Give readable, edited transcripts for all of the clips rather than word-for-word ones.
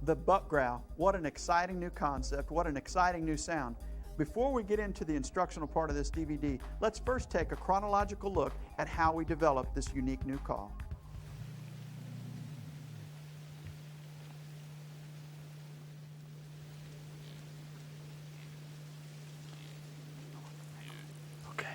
The buck growl, what an exciting new concept, what an exciting new sound. Before we get into the instructional part of this DVD, let's first take a chronological look at how we developed this unique new call. Okay.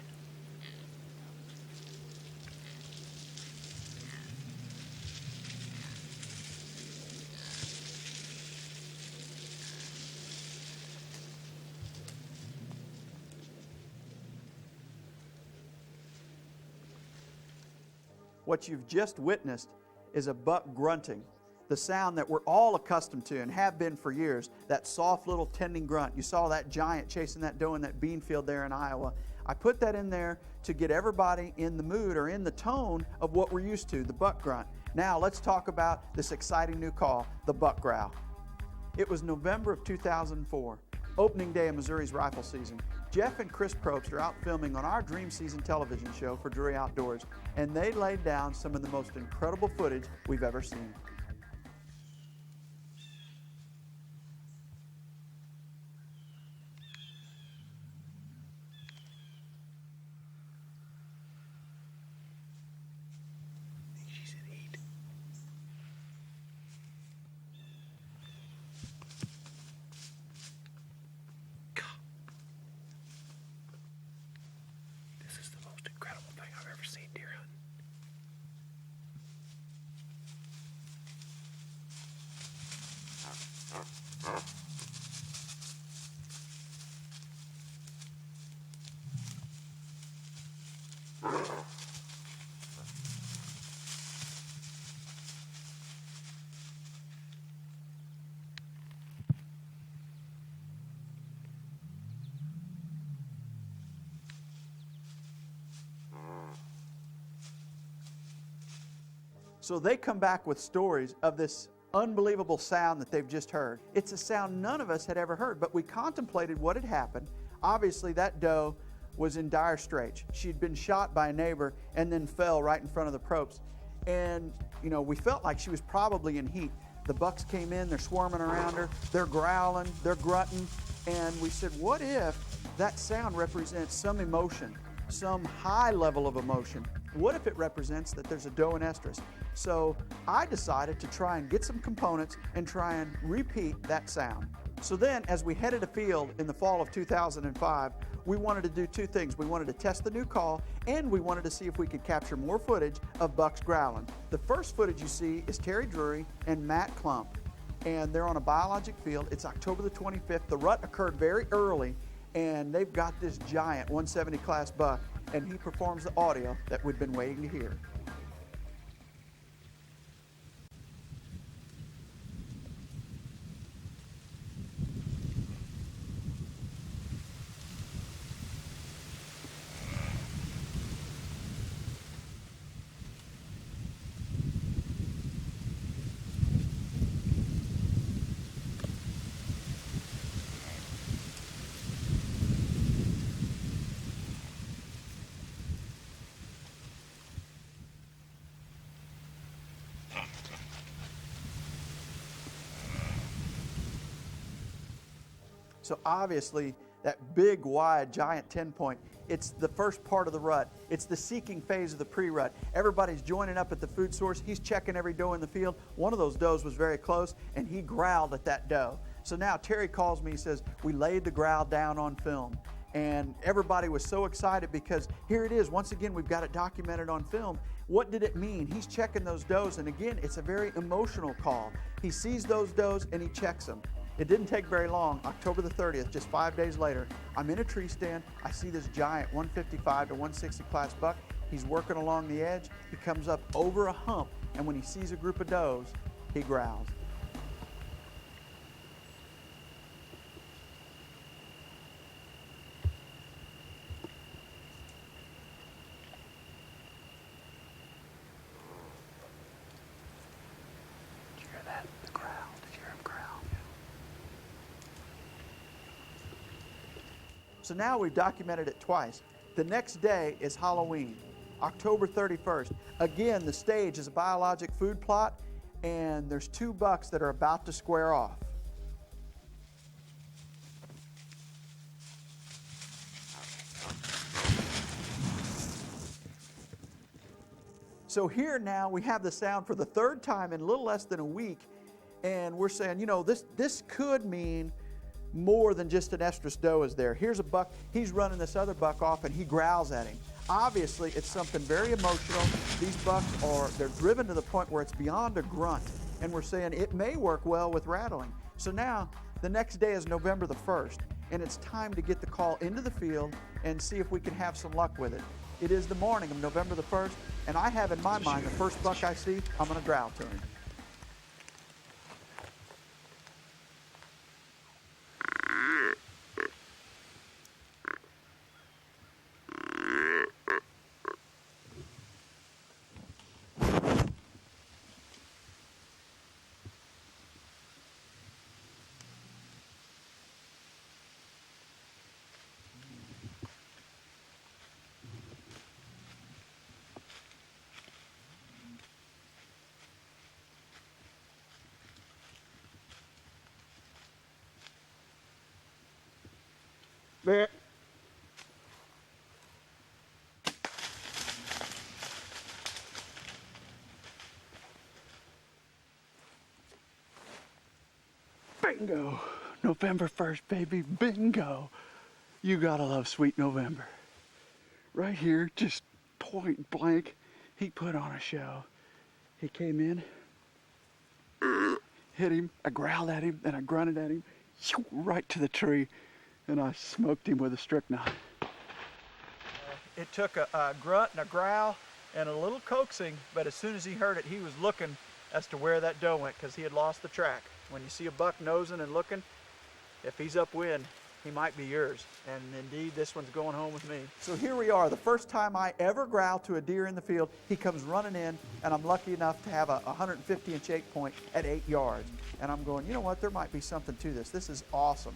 What you've just witnessed is a buck grunting, the sound that we're all accustomed to and have been for years, that soft little tending grunt. You saw that giant chasing that doe in that bean field there in Iowa. I put that in there to get everybody in the mood or in the tone of what we're used to, the buck grunt. Now let's talk about this exciting new call, the buck growl. It was November of 2004, opening day of Missouri's rifle season. Jeff and Chris Probst are out filming on our Dream Season television show for Drury Outdoors, and they laid down some of the most incredible footage we've ever seen. She said eat. This is the most incredible thing I've ever seen deer hunting. So they come back with stories of this unbelievable sound that they've just heard. It's a sound none of us had ever heard, but we contemplated what had happened. Obviously, that doe was in dire straits. She'd been shot by a neighbor and then fell right in front of the Probsts. And, we felt like she was probably in heat. The bucks came in, they're swarming around her, they're growling, they're grunting, and we said, what if that sound represents some emotion, some high level of emotion? What if it represents that there's a doe in estrus? So I decided to try and get some components and try and repeat that sound. So then, as we headed afield in the fall of 2005, we wanted to do two things. We wanted to test the new call, and we wanted to see if we could capture more footage of bucks growling. The first footage you see is Terry Drury and Matt Klump, and they're on a biologic field. It's October the 25th. The rut occurred very early, and they've got this giant 170 class buck, and he performs the audio that we've been waiting to hear. So obviously, that big, wide, giant 10-point, it's the first part of the rut. It's the seeking phase of the pre-rut. Everybody's joining up at the food source. He's checking every doe in the field. One of those does was very close, and he growled at that doe. So now Terry calls me, he says, we laid the growl down on film. And everybody was so excited because here it is. Once again, we've got it documented on film. What did it mean? He's checking those does, and again, it's a very emotional call. He sees those does and he checks them. It didn't take very long. October the 30th, just 5 days later, I'm in a tree stand. I see this giant 155 to 160 class buck. He's working along the edge. He comes up over a hump, and when he sees a group of does, he growls. Did you hear that? The growl. Did you hear him growl? So now we've documented it twice. The next day is Halloween, October 31st. Again, the stage is a biologic food plot, and there's 2 bucks that are about to square off. So here now we have the sound for the 3rd time in a little less than a week, and we're saying, you know, this could mean more than just an estrus doe is there. Here's a buck, he's running this other buck off and he growls at him. Obviously, it's something very emotional. These bucks they're driven to the point where it's beyond a grunt, and we're saying it may work well with rattling. So now, the next day is November the 1st, and it's time to get the call into the field and see if we can have some luck with it. It is the morning of November the 1st, and I have in my mind the first buck I see, I'm going to growl to him. There. Bingo! November 1st, baby, bingo! You gotta love sweet November. Right here, just point blank, he put on a show. He came in, hit him, I growled at him, then I grunted at him, right to the tree, and I smoked him with a strychnine. It took a grunt and a growl and a little coaxing, but as soon as he heard it, he was looking as to where that doe went because he had lost the track. When you see a buck nosing and looking, if he's upwind, he might be yours. And indeed, this one's going home with me. So here we are, the first time I ever growl to a deer in the field. He comes running in, and I'm lucky enough to have a 150-inch 8-point at 8 yards. And I'm going, you know what, there might be something to this. This is awesome.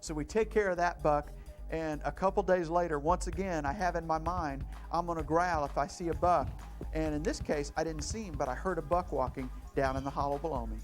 So we take care of that buck, and a couple days later, once again, I have in my mind, I'm gonna growl if I see a buck. And in this case, I didn't see him, but I heard a buck walking down in the hollow below me.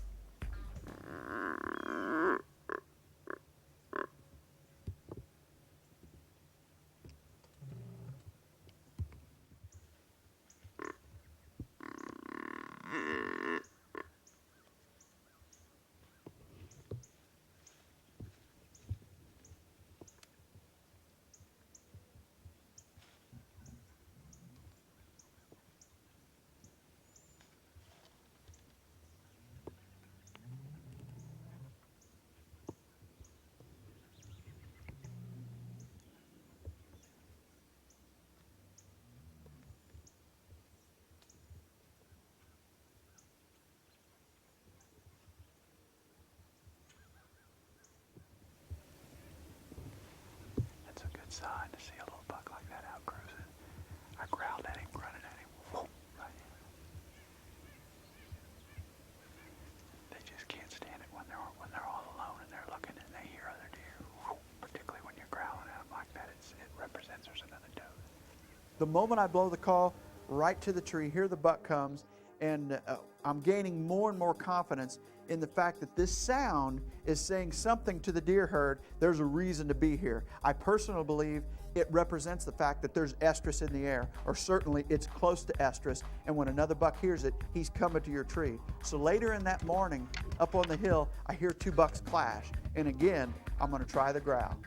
Sign to see a little buck like that out cruising. I growled at him, grunted at him. Whoa, right in. They just can't stand it when they're all alone and they're looking and they hear other deer. Whoa, particularly when you're growling at them like that, it represents there's another doe. The moment I blow the call, right to the tree, here the buck comes, and I'm gaining more and more confidence in the fact that this sound is saying something to the deer herd. There's a reason to be here. I personally believe it represents the fact that there's estrus in the air, or certainly it's close to estrus, and when another buck hears it, he's coming to your tree. So later in that morning, up on the hill, I hear 2 bucks clash, and again, I'm gonna try the growl.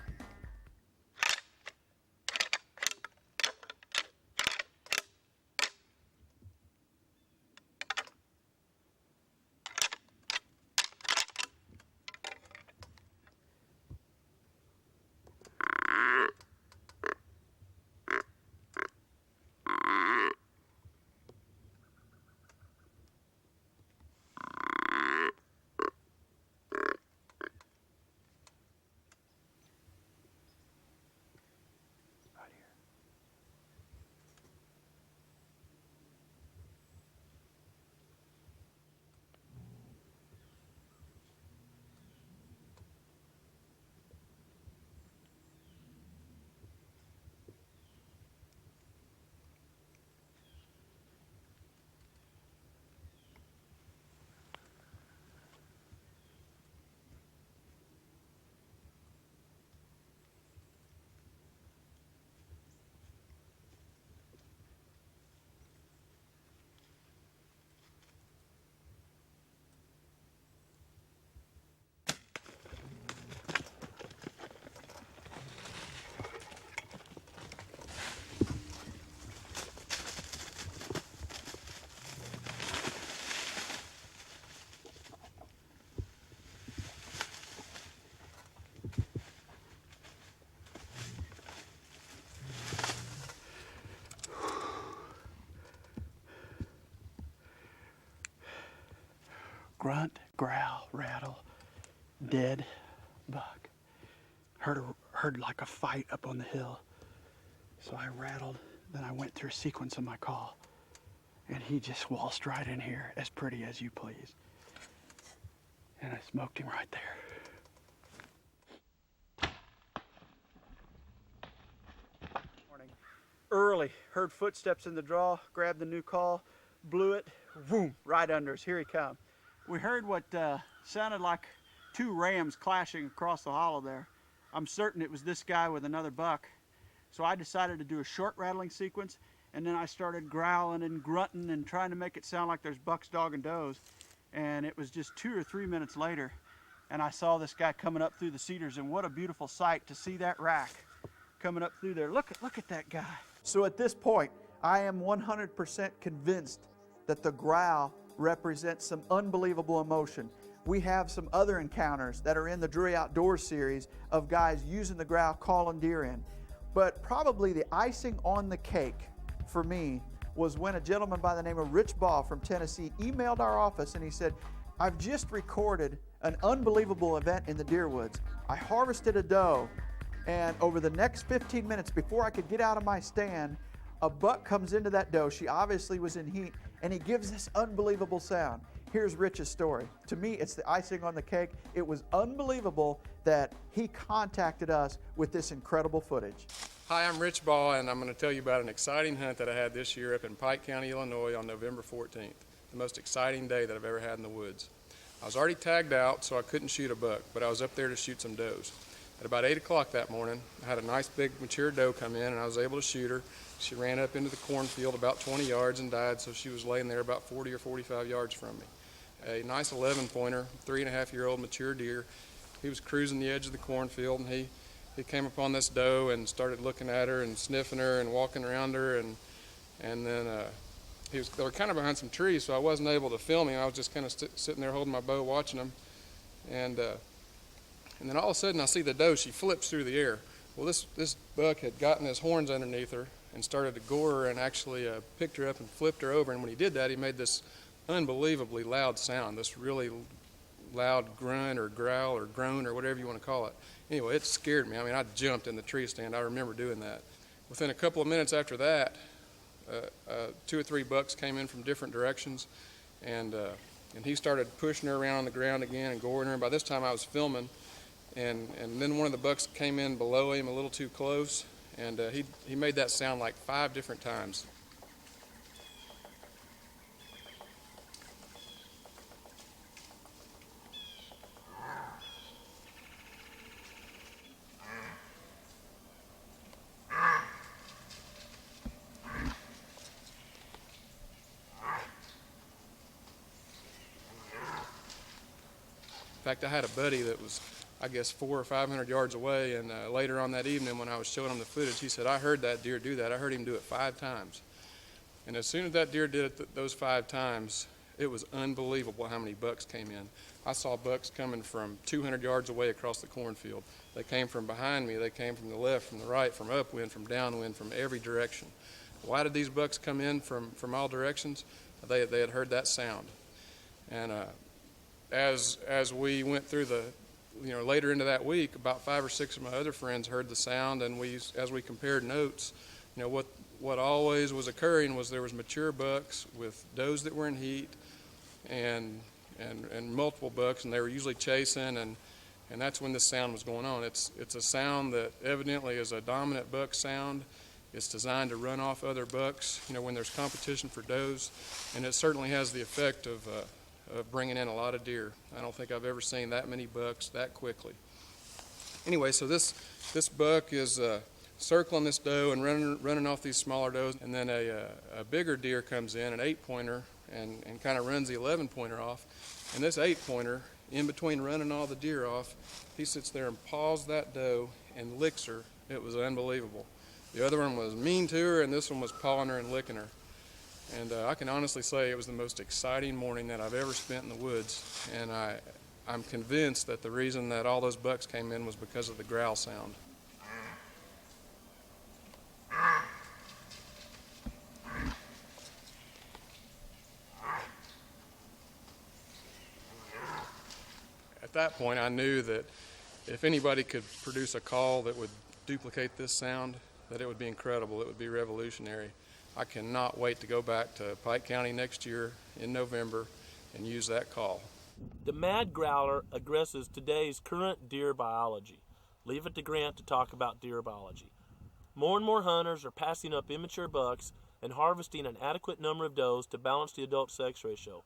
grunt, growl, rattle, dead buck. Heard like a fight up on the hill. So I rattled, then I went through a sequence of my call. And he just waltzed right in here, as pretty as you please. And I smoked him right there. Morning. Early, heard footsteps in the draw, grabbed the new call, blew it, boom, right under us. Here he comes. We heard what sounded like two rams clashing across the hollow there. I'm certain it was this guy with another buck. So I decided to do a short rattling sequence, and then I started growling and grunting and trying to make it sound like there's bucks, dog, and does. And it was just 2 or 3 minutes later, and I saw this guy coming up through the cedars, and what a beautiful sight to see that rack coming up through there. Look at that guy. So at this point, I am 100% convinced that the growl represents some unbelievable emotion. We have some other encounters that are in the Drury Outdoors series of guys using the growl, calling deer in. But probably the icing on the cake for me was when a gentleman by the name of Rich Ball from Tennessee emailed our office and he said, I've just recorded an unbelievable event in the deer woods. I harvested a doe, and over the next 15 minutes before I could get out of my stand, a buck comes into that doe. She obviously was in heat, and he gives this unbelievable sound. Here's Rich's story. To me, it's the icing on the cake. It was unbelievable that he contacted us with this incredible footage. Hi, I'm Rich Ball, and I'm going to tell you about an exciting hunt that I had this year up in Pike County, Illinois on November 14th. The most exciting day that I've ever had in the woods. I was already tagged out, so I couldn't shoot a buck, but I was up there to shoot some does. At about 8 o'clock that morning, I had a nice big mature doe come in, and I was able to shoot her. She ran up into the cornfield about 20 yards and died, so she was laying there about 40 or 45 yards from me. A nice 11-pointer, 3.5-year-old mature deer. He was cruising the edge of the cornfield, and he came upon this doe and started looking at her and sniffing her and walking around her, and then they were kind of behind some trees, so I wasn't able to film him. I was just kind of sitting there holding my bow, watching him, and then all of a sudden I see the doe. She flips through the air. Well, this buck had gotten his horns underneath her and started to gore her, and actually picked her up and flipped her over. And when he did that, he made this unbelievably loud sound, this really loud grunt or growl or groan or whatever you want to call it. Anyway, it scared me. I mean, I jumped in the tree stand. I remember doing that. Within a couple of minutes after that, 2 or 3 bucks came in from different directions, and he started pushing her around on the ground again and goring her. And by this time I was filming, and then one of the bucks came in below him a little too close, and he made that sound like 5 different times. In fact, I had a buddy that was, I guess, 400 or 500 yards away, and later on that evening when I was showing him the footage, he said, I heard that deer do that. I heard him do it 5 times. And as soon as that deer did it those 5 times, it was unbelievable how many bucks came in. I saw bucks coming from 200 yards away across the cornfield. They came from behind me. They came from the left, from the right, from upwind, from downwind, from every direction. Why did these bucks come in from all directions? They had heard that sound. And as we went through later into that week, about 5 or 6 of my other friends heard the sound, and as we compared notes, what always was occurring was there was mature bucks with does that were in heat, and multiple bucks, and they were usually chasing, and that's when this sound was going on. It's a sound that evidently is a dominant buck sound. It's designed to run off other bucks, when there's competition for does, and it certainly has the effect of bringing in a lot of deer. I don't think I've ever seen that many bucks that quickly. Anyway, so this buck is circling this doe and running off these smaller does, and then a bigger deer comes in, an 8-pointer, and kind of runs the 11-pointer off. And this 8-pointer, in between running all the deer off, he sits there and paws that doe and licks her. It was unbelievable. The other one was mean to her, and this one was pawing her and licking her. And I can honestly say it was the most exciting morning that I've ever spent in the woods, and I'm convinced that the reason that all those bucks came in was because of the growl sound. that point, I knew that if anybody could produce a call that would duplicate this sound, that it would be incredible. It would be revolutionary. I cannot wait to go back to Pike County next year in November and use that call. The mad growler addresses today's current deer biology. Leave it to Grant to talk about deer biology. More and more hunters are passing up immature bucks and harvesting an adequate number of does to balance the adult sex ratio.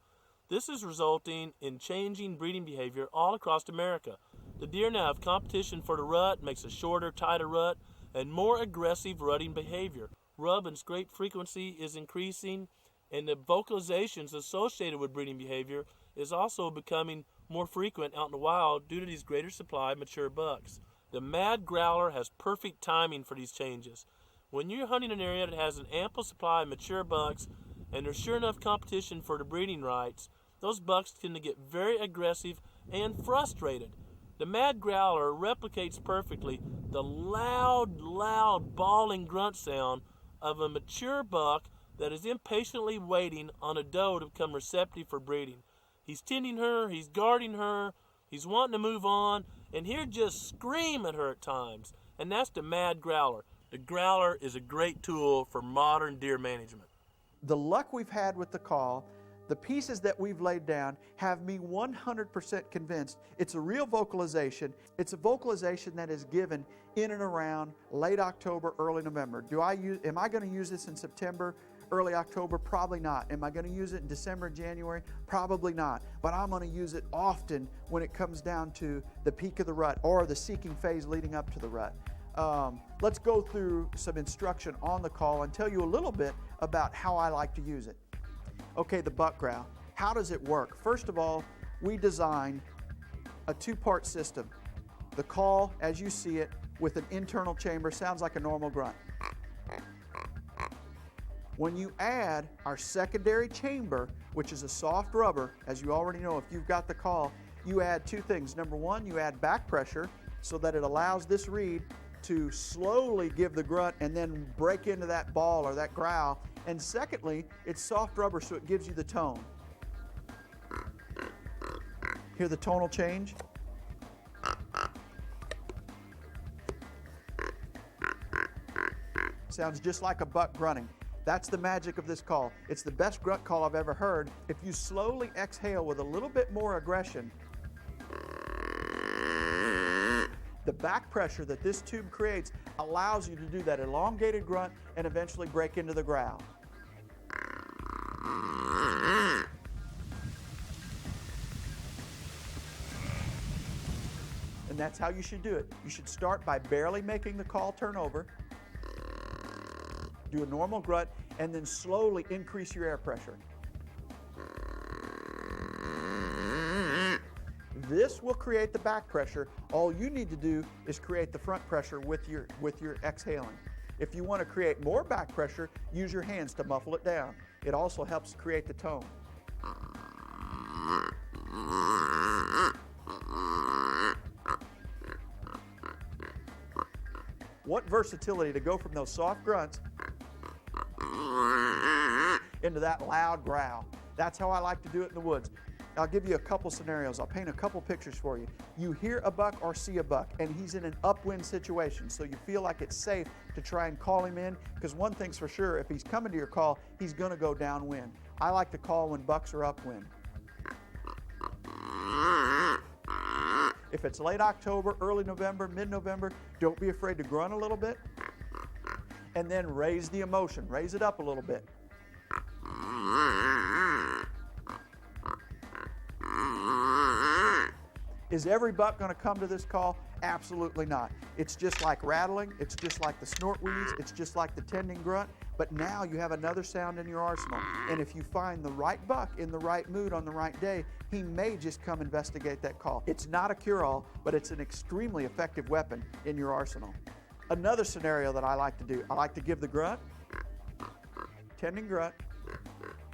This is resulting in changing breeding behavior all across America. The deer now have competition for the rut, makes a shorter, tighter rut, and more aggressive rutting behavior. Rub and scrape frequency is increasing, and the vocalizations associated with breeding behavior is also becoming more frequent out in the wild due to these greater supply of mature bucks. The mad growler has perfect timing for these changes. When you're hunting an area that has an ample supply of mature bucks and there's sure enough competition for the breeding rights, those bucks tend to get very aggressive and frustrated. The mad growler replicates perfectly the loud bawling grunt sound of a mature buck that is impatiently waiting on a doe to become receptive for breeding. He's tending her, he's guarding her, he's wanting to move on, and he'll just scream at her at times. And that's the mad growler. The growler is a great tool for modern deer management. The luck we've had with the call, the pieces that we've laid down, have me 100% convinced it's a real vocalization. It's a vocalization that is given in and around late October, early November. Am I going to use this in September, early October? Probably not. Am I going to use it in December, January? Probably not. But I'm going to use it often when it comes down to the peak of the rut or the seeking phase leading up to the rut. Let's go through some instruction on the call and tell you a little bit about how I like to use it. Okay, the buck growl. How does it work? First of all, we designed a two-part system. The call, as you see it, with an internal chamber, sounds like a normal grunt. When you add our secondary chamber, which is a soft rubber, as you already know if you've got the call, you add two things. Number one, you add back pressure so that it allows this reed to slowly give the grunt and then break into that bawl or that growl. And secondly, it's soft rubber so it gives you the tone. Hear the tonal change? Sounds just like a buck grunting. That's the magic of this call. It's the best grunt call I've ever heard. If you slowly exhale with a little bit more aggression, the back pressure that this tube creates allows you to do that elongated grunt and eventually break into the growl. And that's how you should do it. You should start by barely making the call turn over, do a normal grunt, and then slowly increase your air pressure. This will create the back pressure. All you need to do is create the front pressure with your exhaling. If you want to create more back pressure, use your hands to muffle it down. It also helps create the tone. What versatility to go from those soft grunts into that loud growl. That's how I like to do it in the woods. I'll give you a couple scenarios. I'll paint a couple pictures for you. You hear a buck or see a buck, and he's in an upwind situation, so you feel like it's safe to try and call him in, because one thing's for sure, if he's coming to your call, he's going to go downwind. I like to call when bucks are upwind. If it's late October, early November, mid-November, don't be afraid to grunt a little bit, and then raise the emotion. Raise it up a little bit. Is every buck going to come to this call? Absolutely not. It's just like rattling, it's just like the snort wheeze, it's just like the tending grunt, but now you have another sound in your arsenal. And if you find the right buck in the right mood on the right day, he may just come investigate that call. It's not a cure-all, but it's an extremely effective weapon in your arsenal. Another scenario that I like to do, I like to give the grunt, tending grunt,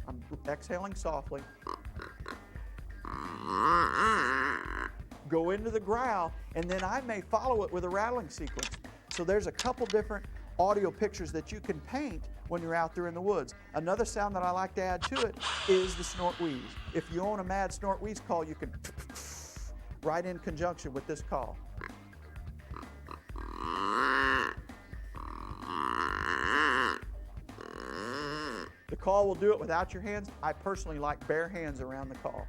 I'm exhaling softly, go into the growl, and then I may follow it with a rattling sequence. So there's a couple different audio pictures that you can paint when you're out there in the woods. Another sound that I like to add to it is the snort wheeze. If you own a mad snort wheeze call, you can right in conjunction with this call. The call will do it without your hands. I personally like bare hands around the call.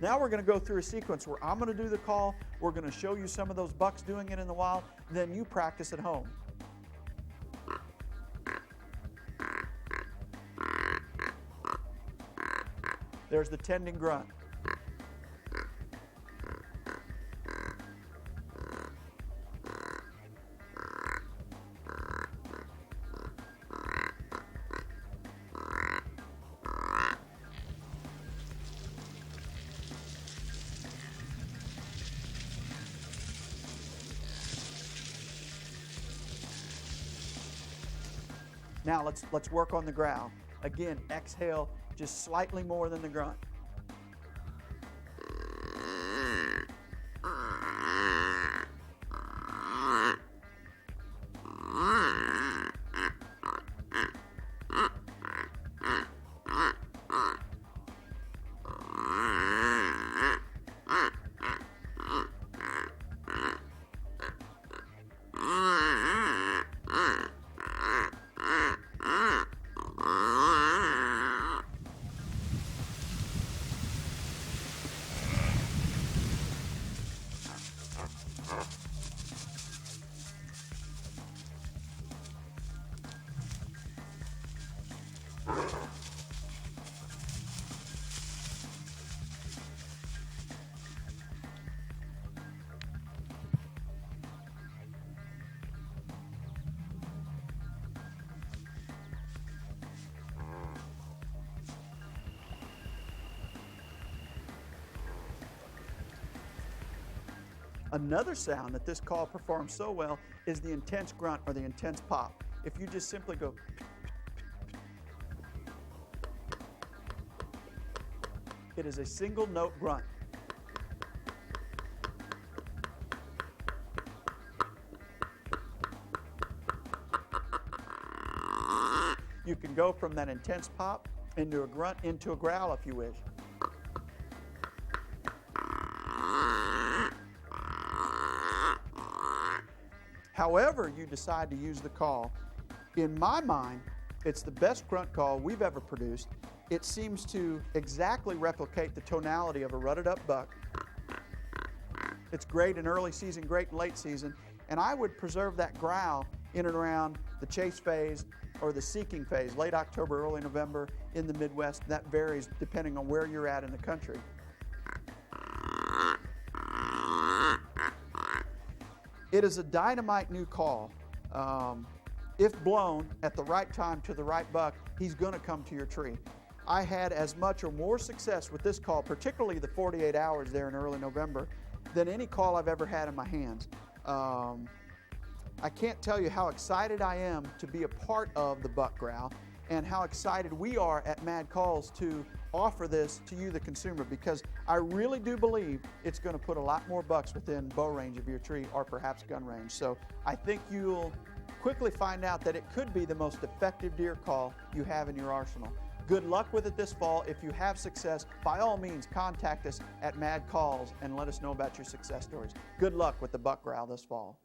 Now we're going to go through a sequence where I'm going to do the call. We're going to show you some of those bucks doing it in the wild. Then you practice at home. There's the tending grunt. Now let's work on the growl. Again, exhale just slightly more than the grunt. Another sound that this call performs so well is the intense grunt or the intense pop. If you just simply go, it is a single note grunt. You can go from that intense pop into a grunt, into a growl if you wish. However you decide to use the call, in my mind, it's the best grunt call we've ever produced. It seems to exactly replicate the tonality of a rutted up buck. It's great in early season, great in late season, and I would preserve that growl in and around the chase phase or the seeking phase, late October, early November in the Midwest. That varies depending on where you're at in the country. It is a dynamite new call. If blown at the right time to the right buck, he's going to come to your tree. I had as much or more success with this call, particularly the 48 hours there in early November, than any call I've ever had in my hands. I can't tell you how excited I am to be a part of the buck growl and how excited we are at Mad Calls to offer this to you, the consumer, because I really do believe it's going to put a lot more bucks within bow range of your tree or perhaps gun range. So I think you'll quickly find out that it could be the most effective deer call you have in your arsenal. Good luck with it this fall. If you have success, by all means, contact us at Mad Calls and let us know about your success stories. Good luck with the buck growl this fall.